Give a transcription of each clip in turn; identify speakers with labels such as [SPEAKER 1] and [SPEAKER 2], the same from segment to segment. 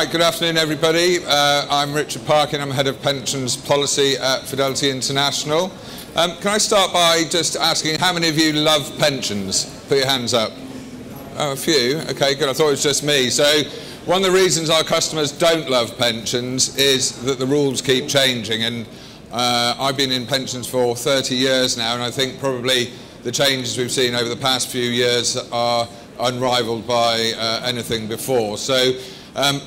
[SPEAKER 1] Right, good afternoon everybody. I'm Richard Parkin, I'm Head of Pensions Policy at Fidelity International. Can I start by just asking how many of you love pensions? Put your hands up. Oh, a few. Okay, good. I thought it was just me. So one of the reasons our customers don't love pensions is that the rules keep changing, and I've been in pensions for 30 years now, and I think probably the changes we've seen over the past few years are unrivaled by anything before. So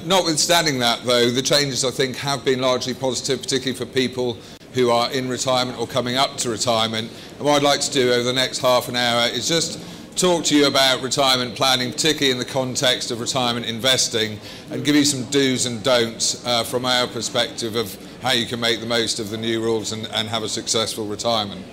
[SPEAKER 1] notwithstanding that, though, the changes I think have been largely positive, particularly for people who are in retirement or coming up to retirement. And what I'd like to do over the next half an hour is just talk to you about retirement planning, particularly in the context of retirement investing, and give you some do's and don'ts from our perspective of how you can make the most of the new rules and have a successful retirement.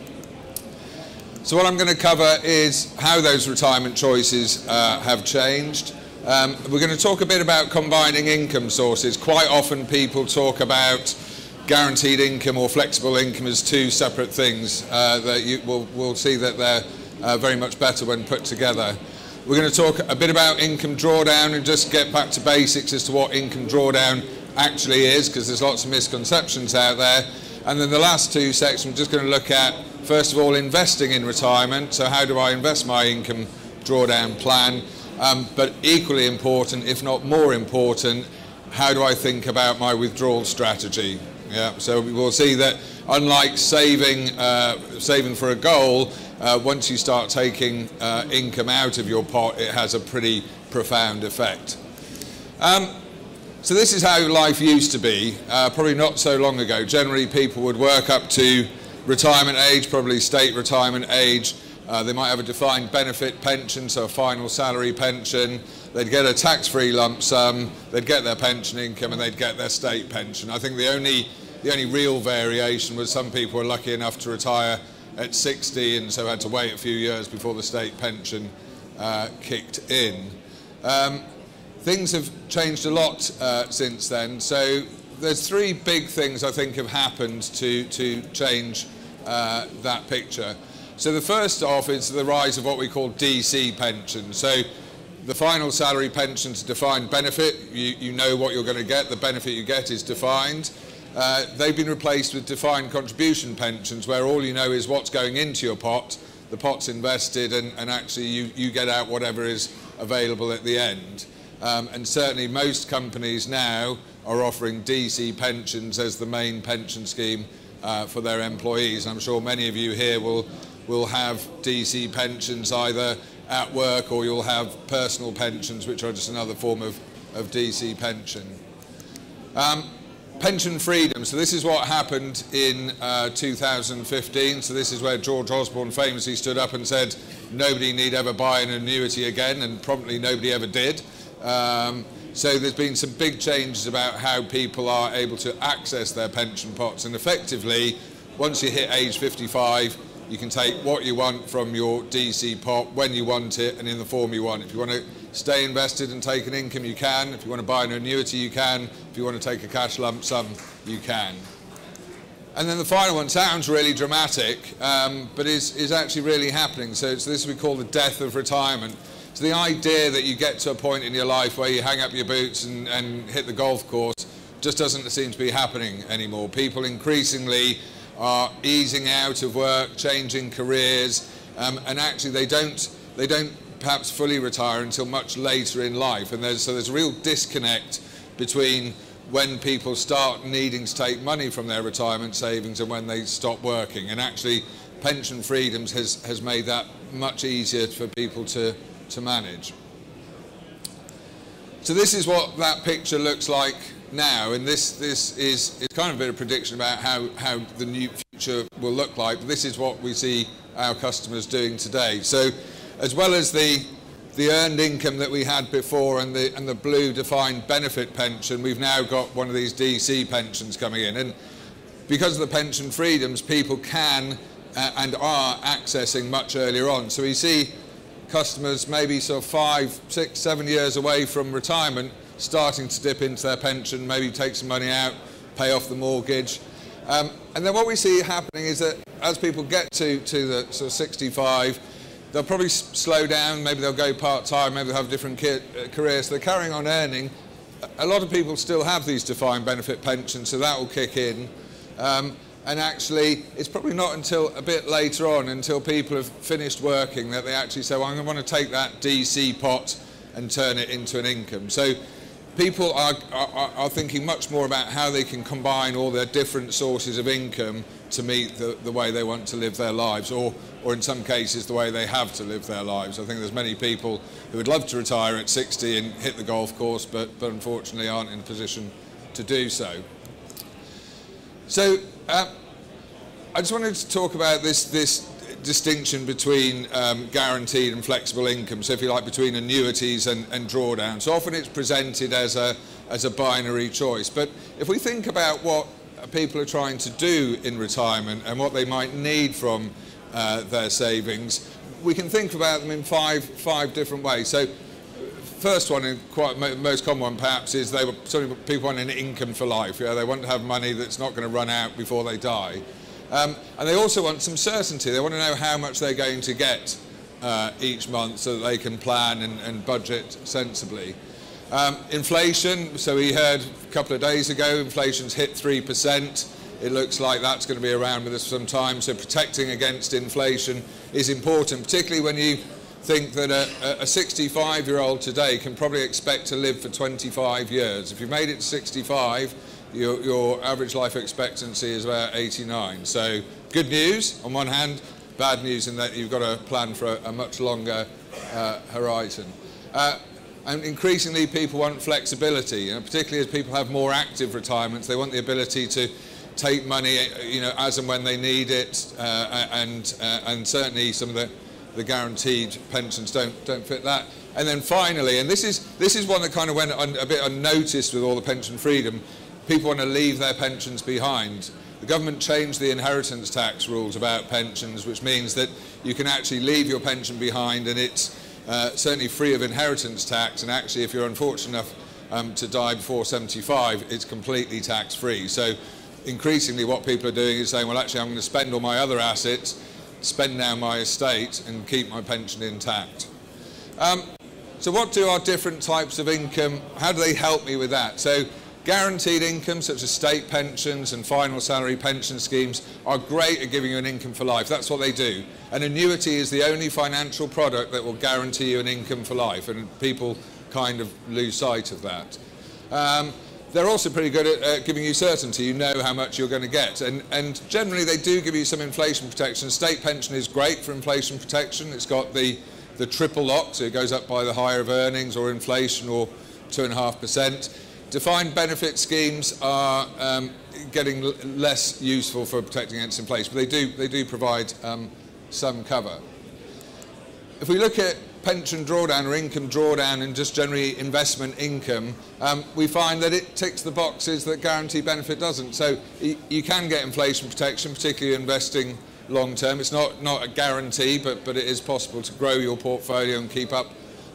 [SPEAKER 1] So what I'm going to cover is how those retirement choices have changed. We're going to talk a bit about combining income sources. Quite often people talk about guaranteed income or flexible income as two separate things. We'll see that they're very much better when put together. We're going to talk a bit about income drawdown and just get back to basics as to what income drawdown actually is, because there's lots of misconceptions out there. And then the last two sections, we're just going to look at, first of all, investing in retirement. So how do I invest my income drawdown plan? But equally important, if not more important, how do I think about my withdrawal strategy? Yeah, so we will see that unlike saving for a goal, once you start taking income out of your pot, it has a pretty profound effect. So this is how life used to be, probably not so long ago. Generally, people would work up to retirement age, probably state retirement age. They might have a defined benefit pension, so a final salary pension. They'd get a tax-free lump sum, they'd get their pension income, and they'd get their state pension. I think the only real variation was some people were lucky enough to retire at 60 and so had to wait a few years before the state pension kicked in. Things have changed a lot since then. So there's three big things I think have happened to change that picture. So the first off is the rise of what we call DC pensions. So the final salary pension's a defined benefit. You know what you're going to get. The benefit you get is defined. They've been replaced with defined contribution pensions, where all you know is what's going into your pot. The pot's invested, and actually you get out whatever is available at the end. And certainly most companies now are offering DC pensions as the main pension scheme for their employees. I'm sure many of you here will have DC pensions either at work, or you'll have personal pensions, which are just another form of DC pension. Pension freedom. So this is what happened in 2015. So this is where George Osborne famously stood up and said nobody need ever buy an annuity again, and promptly nobody ever did. So there's been some big changes about how people are able to access their pension pots, and effectively once you hit age 55 you can take what you want from your DC pot when you want it and in the form you want. If you want to stay invested and take an income, you can. If you want to buy an annuity, you can. If you want to take a cash lump sum, you can. And then the final one sounds really dramatic, but is actually really happening. So it's this we call the death of retirement. So the idea that you get to a point in your life where you hang up your boots and hit the golf course just doesn't seem to be happening anymore. People increasingly are easing out of work, changing careers, and actually they don't perhaps fully retire until much later in life. And there's a real disconnect between when people start needing to take money from their retirement savings and when they stop working. And actually pension freedoms has made that much easier for people to manage. So this is what that picture looks like now, and this is kind of a bit of prediction about how the new future will look like. But this is what we see our customers doing today. So as well as the earned income that we had before and the blue defined benefit pension, we've now got one of these DC pensions coming in, and because of the pension freedoms, people can and are accessing much earlier on. So we see customers maybe sort of 5, 6, 7 years away from retirement starting to dip into their pension, maybe take some money out, pay off the mortgage. And then what we see happening is that as people get to the sort of 65, they'll probably slow down, maybe they'll go part-time, maybe they'll have different careers. So they're carrying on earning, a lot of people still have these defined benefit pensions, so that will kick in. And actually, it's probably not until a bit later on, until people have finished working, that they actually say, well, I'm going to want to take that DC pot and turn it into an income. So people are thinking much more about how they can combine all their different sources of income to meet the way they want to live their lives, or in some cases, the way they have to live their lives. I think there's many people who would love to retire at 60 and hit the golf course, but unfortunately aren't in a position to do so. So I just wanted to talk about this distinction between guaranteed and flexible income, so if you like, between annuities and drawdowns. So often it's presented as a binary choice, but if we think about what people are trying to do in retirement and what they might need from their savings, we can think about them in five different ways. So first one, and quite most common one perhaps, is people want an income for life. They want to have money that's not going to run out before they die. And they also want some certainty. They want to know how much they're going to get each month so that they can plan and budget sensibly. Inflation, so we heard a couple of days ago, inflation's hit 3%. It looks like that's going to be around with us for some time, so protecting against inflation is important, particularly when you think that a 65-year-old today can probably expect to live for 25 years. If you've made it to 65, your average life expectancy is about 89. So good news on one hand, bad news in that you've got to plan for a much longer horizon. And increasingly people want flexibility, particularly as people have more active retirements. They want the ability to take money, as and when they need it, and certainly some of the guaranteed pensions don't fit that. And then finally, and this is one that kind of went a bit unnoticed with all the pension freedom, people want to leave their pensions behind. The government changed the inheritance tax rules about pensions, which means that you can actually leave your pension behind, and it's certainly free of inheritance tax, and actually if you're unfortunate enough to die before 75, it's completely tax-free. So increasingly what people are doing is saying, well, actually I'm going to spend all my other assets, spend down my estate and keep my pension intact. So what do our different types of income, how do they help me with that? So guaranteed income, such as state pensions and final salary pension schemes, are great at giving you an income for life. That's what they do. An annuity is the only financial product that will guarantee you an income for life, and people kind of lose sight of that. They're also pretty good at giving you certainty. You know how much you're going to get, and generally they do give you some inflation protection. State pension is great for inflation protection. It's got the triple lock, so it goes up by the higher of earnings or inflation or 2.5%. Defined benefit schemes are getting less useful for protecting against inflation, but they do provide some cover. If we look at pension drawdown or income drawdown and just generally investment income, we find that it ticks the boxes that guaranteed benefit doesn't. So you can get inflation protection, particularly investing long term. It's not a guarantee, but it is possible to grow your portfolio and keep up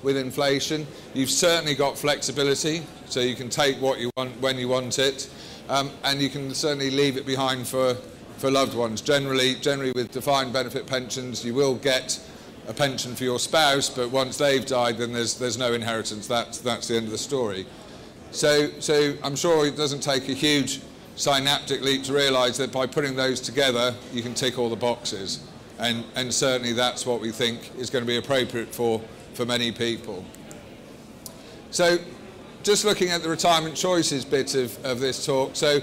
[SPEAKER 1] with inflation. You've certainly got flexibility, so you can take what you want when you want it, and you can certainly leave it behind for loved ones. Generally with defined benefit pensions, you will get a pension for your spouse, but once they've died, then there's no inheritance. That's the end of the story. So I'm sure it doesn't take a huge synaptic leap to realise that by putting those together, you can tick all the boxes, and certainly that's what we think is going to be appropriate for many people. So just looking at the retirement choices bit of this talk, so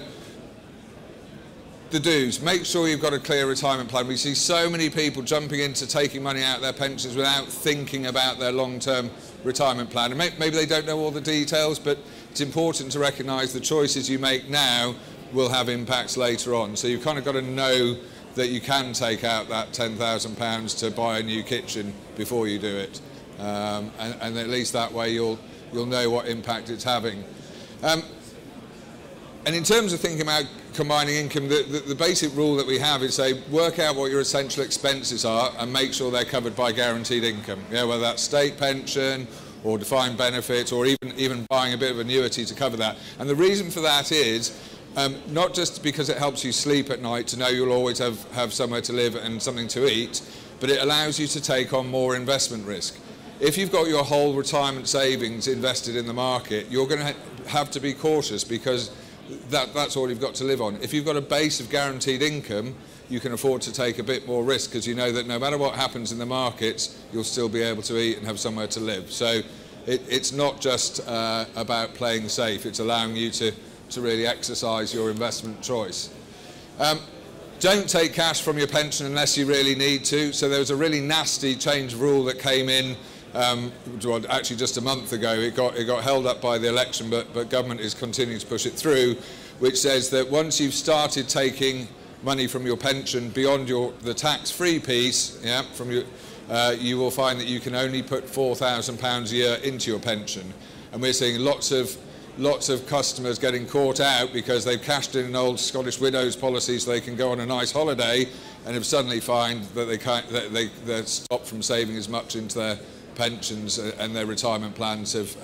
[SPEAKER 1] the do's, make sure you've got a clear retirement plan. We see so many people jumping into taking money out of their pensions without thinking about their long-term retirement plan. And maybe they don't know all the details, but it's important to recognise the choices you make now will have impacts later on. So you've kind of got to know that you can take out that £10,000 to buy a new kitchen before you do it. And at least that way you'll know what impact it's having. And in terms of thinking about combining income, the basic rule that we have is say work out what your essential expenses are and make sure they're covered by guaranteed income. Whether that's state pension or defined benefit or even buying a bit of annuity to cover that. And the reason for that is not just because it helps you sleep at night to know you'll always have somewhere to live and something to eat, but it allows you to take on more investment risk. If you've got your whole retirement savings invested in the market, you're going to have to be cautious, because that's all you've got to live on. If you've got a base of guaranteed income, you can afford to take a bit more risk, because you know that no matter what happens in the markets, you'll still be able to eat and have somewhere to live. So it's not just about playing safe, it's allowing you to really exercise your investment choice. Don't take cash from your pension unless you really need to. So there was a really nasty change of rule that came in actually just a month ago. It got held up by the election, but government is continuing to push it through, which says that once you've started taking money from your pension beyond the tax-free piece, you will find that you can only put £4,000 a year into your pension. And we're seeing lots of customers getting caught out because they've cashed in an old Scottish Widows policy so they can go on a nice holiday, and have suddenly find that they're stopped from saving as much into their pensions, and their retirement plans have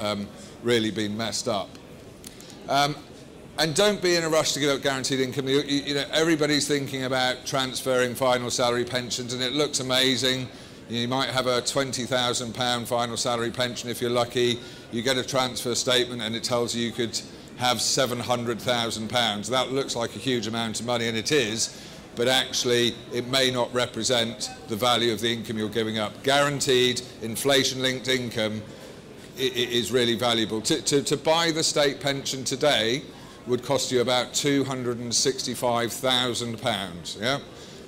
[SPEAKER 1] really been messed up. And don't be in a rush to give up guaranteed income. You know, everybody's thinking about transferring final salary pensions, and it looks amazing. You might have a £20,000 final salary pension if you're lucky. You get a transfer statement and it tells you could have £700,000. That looks like a huge amount of money, and it is, but actually it may not represent the value of the income you're giving up. Guaranteed inflation-linked income is really valuable. To buy the state pension today would cost you about £265,000. Yeah?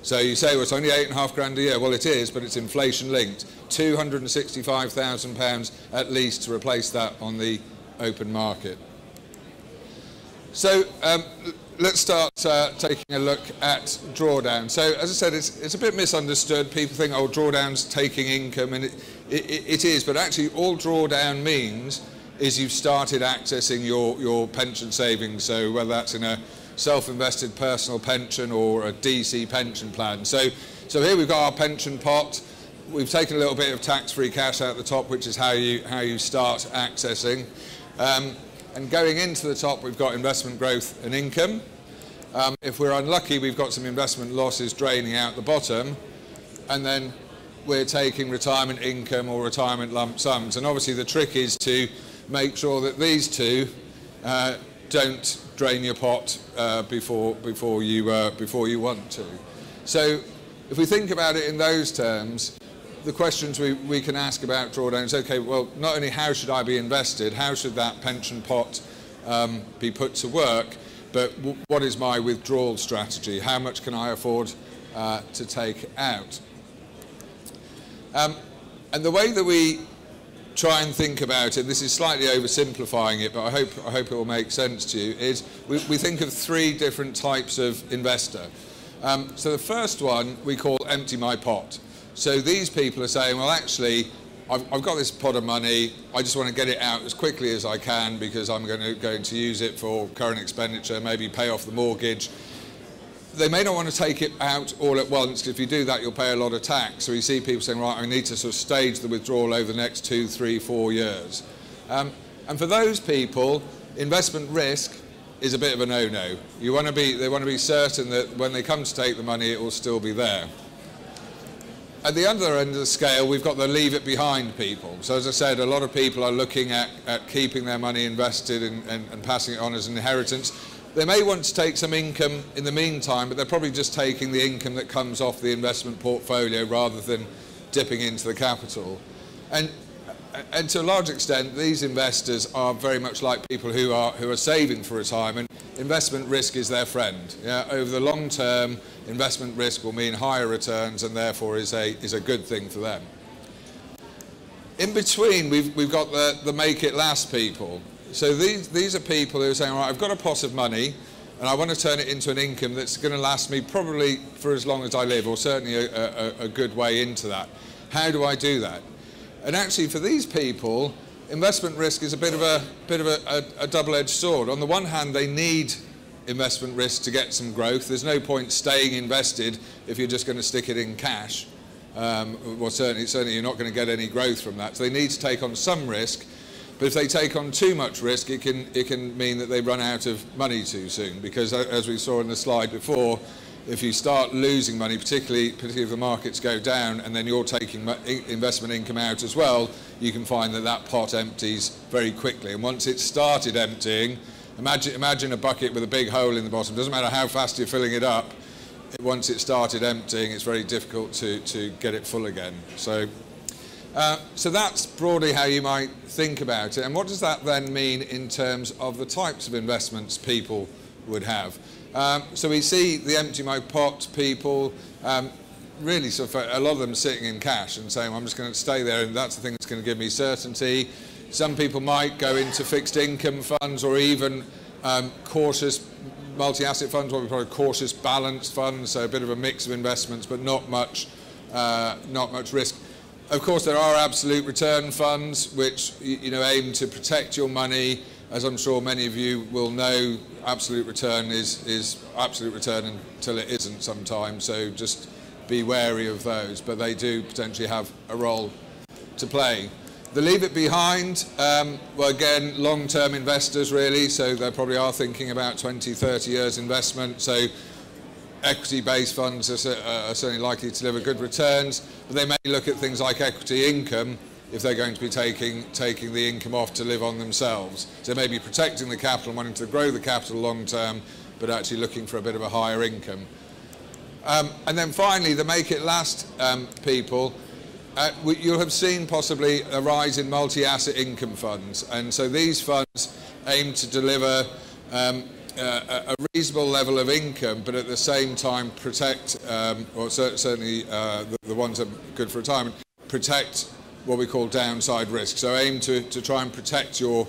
[SPEAKER 1] So you say, well, it's only £8.5 a year. Well, it is, but it's inflation-linked. £265,000 at least to replace that on the open market. So let's start taking a look at drawdown. So as I said, it's a bit misunderstood. People think, oh, drawdown's taking income, and it is, but actually all drawdown means is you've started accessing your pension savings. So whether that's in a self-invested personal pension or a DC pension plan. So here we've got our pension pot. We've taken a little bit of tax-free cash out the top, which is how you start accessing. And going into the top, we've got investment growth and income. If we're unlucky, we've got some investment losses draining out the bottom, and then we're taking retirement income or retirement lump sums. And obviously the trick is to make sure that these two don't drain your pot before you want to. So if we think about it in those terms, the questions we can ask about drawdowns, okay, well, not only how should I be invested, how should that pension pot be put to work, but what is my withdrawal strategy? How much can I afford to take out? And the way that we try and think about it, this is slightly oversimplifying it, but I hope it will make sense to you, is we think of three different types of investor. So the first one we call empty my pot. So these people are saying, well, actually, I've got this pot of money, I just want to get it out as quickly as I can because I'm going to use it for current expenditure, maybe pay off the mortgage. They may not want to take it out all at once, because if you do that, you'll pay a lot of tax. So we see people saying, right, I need to sort of stage the withdrawal over the next 2, 3, 4 years. And for those people, investment risk is a bit of a no-no. They want to be certain that when they come to take the money, it will still be there. At the other end of the scale, we've got the leave it behind people. So as I said, a lot of people are looking at keeping their money invested and passing it on as an inheritance. They may want to take some income in the meantime, but they're probably just taking the income that comes off the investment portfolio rather than dipping into the capital. And to a large extent, these investors are very much like people who are saving for retirement. Investment risk is their friend. Yeah? Over the long term, investment risk will mean higher returns, and therefore is a good thing for them. In between, we've got the make it last people. So these are people who are saying, all right, I've got a pot of money and I want to turn it into an income that's going to last me probably for as long as I live, or certainly a good way into that. How do I do that? And actually for these people, investment risk is a bit of a double-edged sword. On the one hand, they need investment risk to get some growth. There's no point staying invested if you're just going to stick it in cash. Well, certainly you're not going to get any growth from that. So they need to take on some risk. But if they take on too much risk, it can mean that they run out of money too soon, because as we saw in the slide before, if you start losing money, particularly if the markets go down and then you're taking investment income out as well, you can find that that pot empties very quickly. And once it's started emptying, imagine a bucket with a big hole in the bottom. Doesn't matter how fast you're filling it up, once it started emptying, it's very difficult to get it full again. So that's broadly how you might think about it. And what does that then mean in terms of the types of investments people would have? So we see the empty my pot people really sort of a lot of them sitting in cash and saying, well, I'm just going to stay there and that's the thing that's going to give me certainty. Some people might go into fixed income funds or even cautious multi-asset funds, what we call cautious balanced funds, so a bit of a mix of investments but not much risk. Of course, there are absolute return funds which aim to protect your money. As I'm sure many of you will know, absolute return is absolute return until it isn't sometimes, so just be wary of those, but they do potentially have a role to play. The leave it behind, well again, long-term investors really, so they probably are thinking about 20, 30 years investment, so equity-based funds are certainly likely to deliver good returns, but they may look at things like equity income if they're going to be taking the income off to live on themselves. So maybe protecting the capital, wanting to grow the capital long-term, but actually looking for a bit of a higher income. And then finally, the make it last people, you'll have seen possibly a rise in multi-asset income funds, and so these funds aim to deliver a reasonable level of income, but at the same time protect, or certainly the ones that are good for retirement, protect what we call downside risk. So aim to try and protect your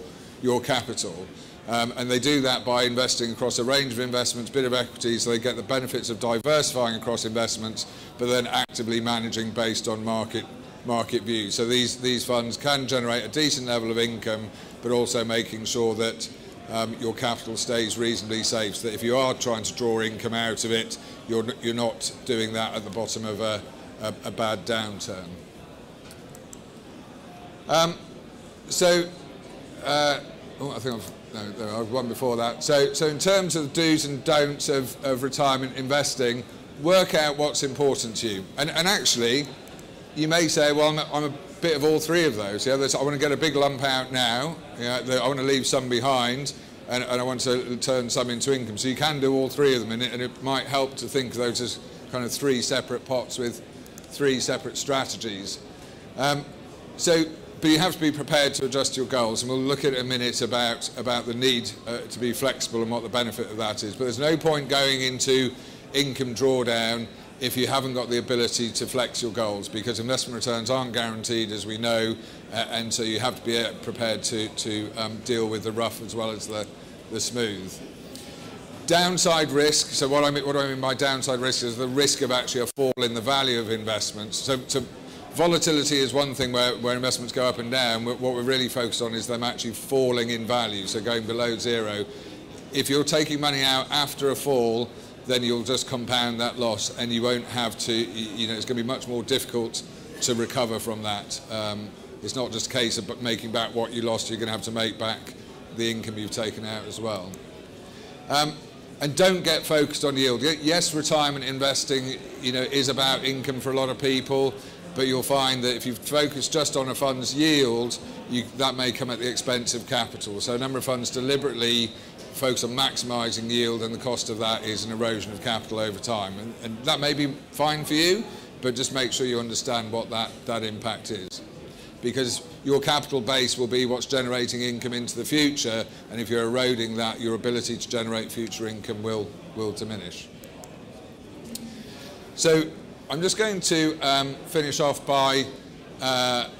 [SPEAKER 1] capital. And they do that by investing across a range of investments, bit of equities, so they get the benefits of diversifying across investments, but then actively managing based on market views. So these funds can generate a decent level of income, but also making sure that your capital stays reasonably safe, so that if you are trying to draw income out of it, you're not doing that at the bottom of a bad downturn. I think I've one before that. So in terms of do's and don'ts of retirement investing, work out what's important to you. And actually, you may say, well, I'm a bit of all three of those. Yeah? I want to get a big lump out now. I want to leave some behind, and I want to turn some into income. So you can do all three of them, and it might help to think of those as kind of three separate pots with three separate strategies. But you have to be prepared to adjust your goals, and we'll look at in a minute about the need to be flexible and what the benefit of that is. But there's no point going into income drawdown if you haven't got the ability to flex your goals, because investment returns aren't guaranteed, as we know, and so you have to be prepared to deal with the rough as well as the smooth. Downside risk, so what do I mean by downside risk is the risk of actually a fall in the value of investments. So volatility is one thing where investments go up and down. What we're really focused on is them actually falling in value, so going below zero. If you're taking money out after a fall, then you'll just compound that loss, and you won't have to, it's going to be much more difficult to recover from that. It's not just a case of making back what you lost, you're going to have to make back the income you've taken out as well. And don't get focused on yield. Yes, retirement investing, is about income for a lot of people, but you'll find that if you focus just on a fund's yield, that may come at the expense of capital. So a number of funds deliberately focus on maximising yield, and the cost of that is an erosion of capital over time. And that may be fine for you, but just make sure you understand what that impact is. Because your capital base will be what's generating income into the future, and if you're eroding that, your ability to generate future income will diminish. So I'm just going to finish off by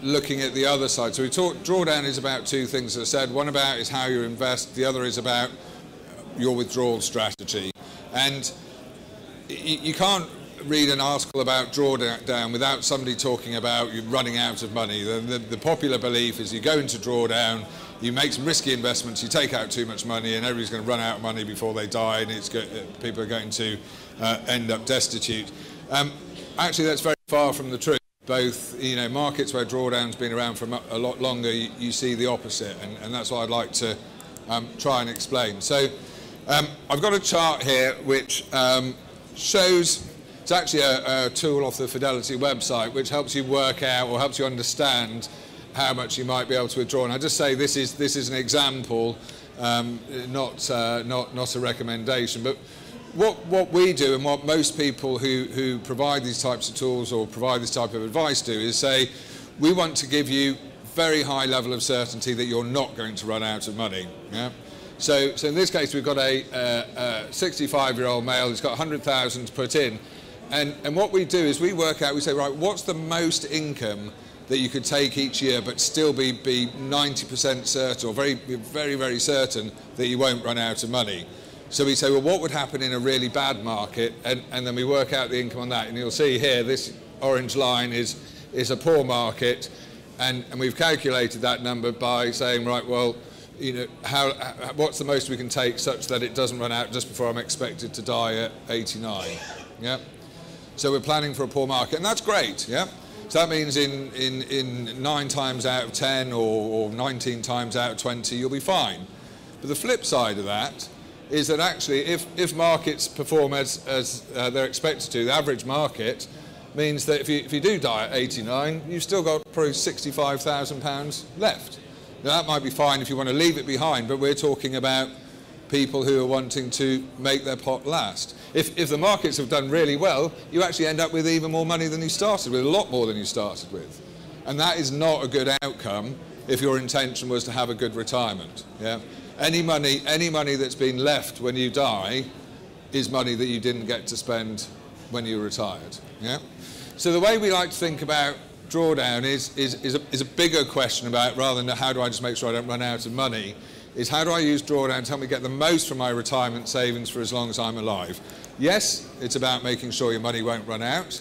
[SPEAKER 1] looking at the other side. So we talked, drawdown is about two things, as I said. One about is how you invest, the other is about your withdrawal strategy. And you can't read an article about drawdown without somebody talking about you running out of money. The popular belief is you go into drawdown, you make some risky investments, you take out too much money, and everybody's going to run out of money before they die, and people are going to end up destitute. Actually, that's very far from the truth. Both, markets where drawdown's been around for a lot longer, you see the opposite, and that's what I'd like to try and explain. So I've got a chart here which shows, it's actually a tool off the Fidelity website which helps you work out or helps you understand how much you might be able to withdraw. And I just say this is an example, not a recommendation. But what we do and what most people who provide these types of tools or provide this type of advice do is say, we want to give you very high level of certainty that you're not going to run out of money. Yeah? So in this case, we've got a 65-year-old male who's got 100,000 to put in. And what we do is we work out, we say, right, what's the most income that you could take each year but still be 90% certain or very, very certain that you won't run out of money? So we say, well, what would happen in a really bad market? And then we work out the income on that. And you'll see here, this orange line is a poor market. And we've calculated that number by saying, right, well, you know, what's the most we can take such that it doesn't run out just before I'm expected to die at 89? Yeah. So we're planning for a poor market, and that's great. Yeah. So that means in 9 times out of 10 or 19 times out of 20, you'll be fine. But the flip side of that is that actually, if markets perform as they're expected to, the average market means that if you do die at 89, you've still got probably £65,000 left. Now that might be fine if you want to leave it behind, but we're talking about people who are wanting to make their pot last. If the markets have done really well, you actually end up with even more money than you started with, a lot more than you started with. And that is not a good outcome if your intention was to have a good retirement. Yeah? Any money that's been left when you die is money that you didn't get to spend when you retired. Yeah? So the way we like to think about drawdown is a bigger question about, rather than how do I just make sure I don't run out of money, is how do I use drawdown to help me get the most from my retirement savings for as long as I'm alive. Yes, it's about making sure your money won't run out,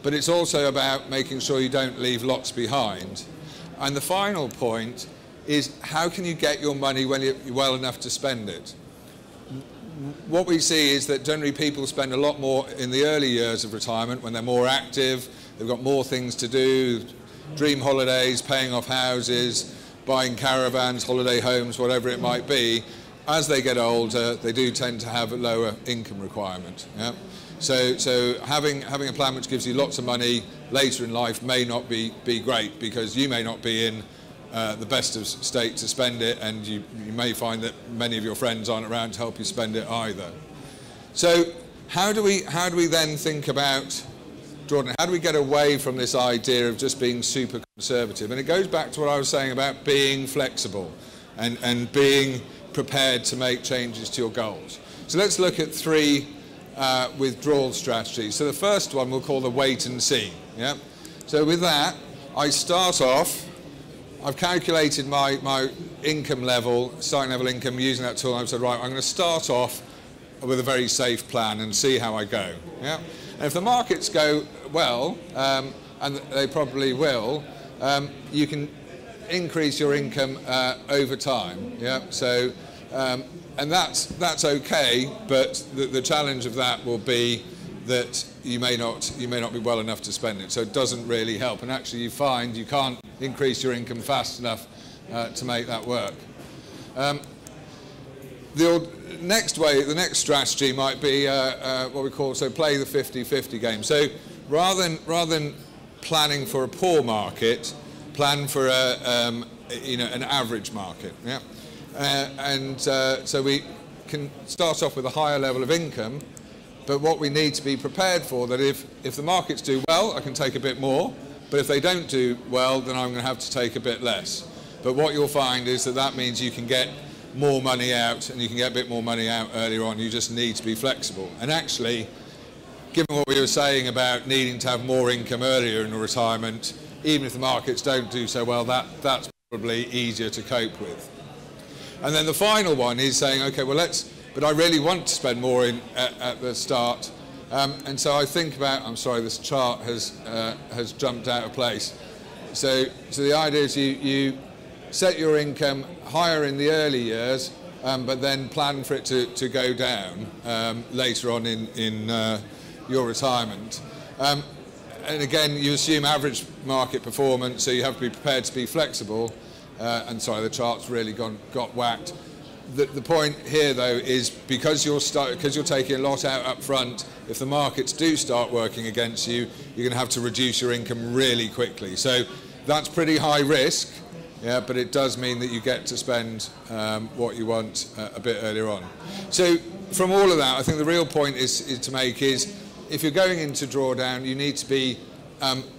[SPEAKER 1] but it's also about making sure you don't leave lots behind. And the final point is, how can you get your money when you're well enough to spend it? What we see is that generally people spend a lot more in the early years of retirement when they're more active, they've got more things to do, dream holidays, paying off houses, buying caravans, holiday homes, whatever it might be. As they get older, they do tend to have a lower income requirement. Yeah? So having a plan which gives you lots of money later in life may not be great, because you may not be in the best of state to spend it, and you may find that many of your friends aren't around to help you spend it either. So how do we then think about drawdown? How do we get away from this idea of just being super conservative? And it goes back to what I was saying about being flexible and being prepared to make changes to your goals. So let's look at 3 withdrawal strategies. So the first one we'll call the wait and see. Yeah? So with that, I start off, I've calculated my income level, starting level income, using that tool. I've said, right, I'm going to start off with a very safe plan and see how I go. Yeah? And if the markets go well, and they probably will, you can increase your income over time. Yeah? So, and that's okay, but the challenge of that will be that you may not be well enough to spend it. So it doesn't really help. And actually, you find you can't increase your income fast enough to make that work. The next strategy might be what we call, so play the 50-50 game. So rather than planning for a poor market, plan for an average market. Yeah? So we can start off with a higher level of income, but what we need to be prepared for, that if the markets do well, I can take a bit more, but if they don't do well, then I'm going to have to take a bit less. But what you'll find is that means you can get more money out, and you can get a bit more money out earlier on. You just need to be flexible. And actually, given what we were saying about needing to have more income earlier in retirement, even if the markets don't do so well, that's probably easier to cope with. And then the final one is saying, okay, well but I really want to spend more at the start. And so I think about, I'm sorry, this chart has jumped out of place. So the idea is you set your income higher in the early years, but then plan for it to go down later on in your retirement. And again, you assume average market performance, so you have to be prepared to be flexible. And sorry, the chart's really got whacked. The point here, though, is because you're taking a lot out up front, if the markets do start working against you, you're going to have to reduce your income really quickly. So that's pretty high risk, yeah, but it does mean that you get to spend what you want a bit earlier on. So from all of that, I think the real point is to make is, if you're going into drawdown, you need to be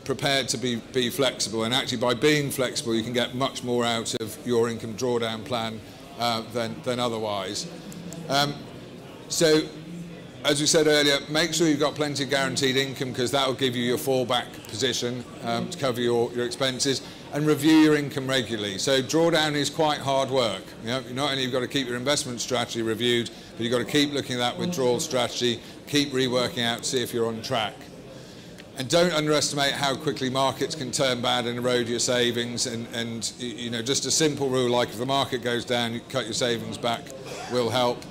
[SPEAKER 1] prepared to be flexible, and actually by being flexible you can get much more out of your income drawdown plan than otherwise. So as we said earlier, make sure you've got plenty of guaranteed income, because that will give you your fallback position to cover your expenses, and review your income regularly. So drawdown is quite hard work. You know, not only you've got to keep your investment strategy reviewed, but you've got to keep looking at that withdrawal strategy, keep reworking out to see if you're on track. And don't underestimate how quickly markets can turn bad and erode your savings. And you know, just a simple rule like if the market goes down, you cut your savings back will help.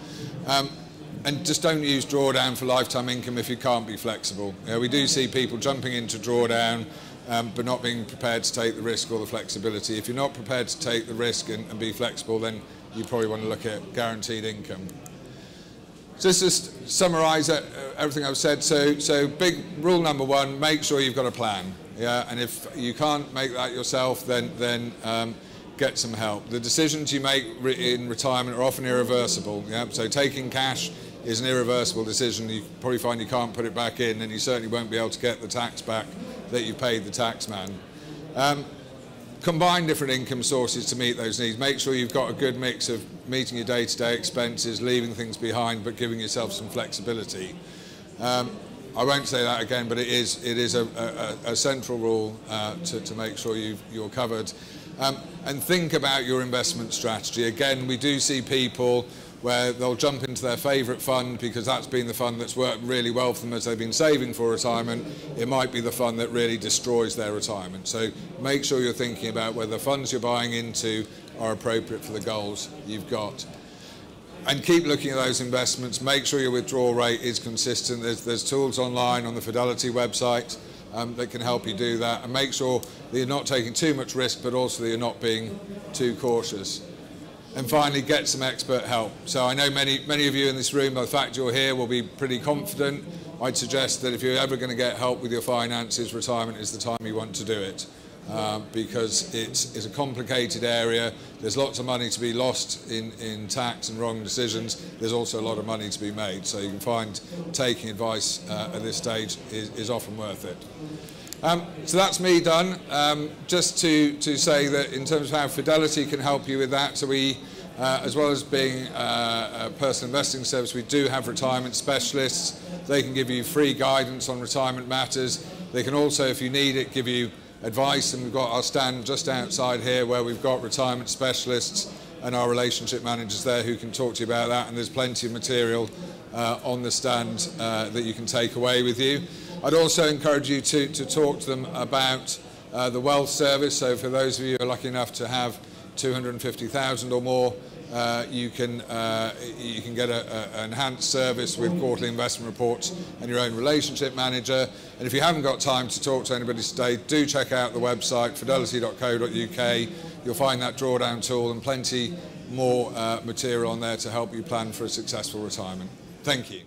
[SPEAKER 1] And just don't use drawdown for lifetime income if you can't be flexible. You know, we do see people jumping into drawdown, but not being prepared to take the risk or the flexibility. If you're not prepared to take the risk and be flexible, then you probably want to look at guaranteed income. So just to summarise everything I've said, so big rule number one, make sure you've got a plan. Yeah, and if you can't make that yourself, then get some help. The decisions you make in retirement are often irreversible. Yeah, so taking cash is an irreversible decision. You probably find you can't put it back in, and you certainly won't be able to get the tax back that you paid the tax man. Combine different income sources to meet those needs. Make sure you've got a good mix of meeting your day-to-day expenses, leaving things behind, but giving yourself some flexibility. I won't say that again, but it is a central rule to make sure you're covered. And think about your investment strategy. Again, we do see people where they'll jump into their favourite fund because that's been the fund that's worked really well for them as they've been saving for retirement. It might be the fund that really destroys their retirement. So make sure you're thinking about whether the funds you're buying into are appropriate for the goals you've got. And keep looking at those investments. Make sure your withdrawal rate is consistent. There's tools online on the Fidelity website that can help you do that. And make sure that you're not taking too much risk, but also that you're not being too cautious. And finally, get some expert help. So I know many of you in this room, by the fact you're here, will be pretty confident. I'd suggest that if you're ever going to get help with your finances, retirement is the time you want to do it. Because it's a complicated area. There's lots of money to be lost in tax and wrong decisions. There's also a lot of money to be made. So you can find taking advice at this stage is often worth it. So that's me done. Just to say that in terms of how Fidelity can help you with that, so we, as well as being a personal investing service, we do have retirement specialists. They can give you free guidance on retirement matters. They can also, if you need it, give you advice, and we've got our stand just outside here where we've got retirement specialists and our relationship managers there who can talk to you about that, and there's plenty of material on the stand that you can take away with you. I'd also encourage you to talk to them about the wealth service. So for those of you who are lucky enough to have 250,000 or more, you can get an enhanced service with quarterly investment reports and your own relationship manager. And if you haven't got time to talk to anybody today, do check out the website fidelity.co.uk. You'll find that drawdown tool and plenty more material on there to help you plan for a successful retirement. Thank you.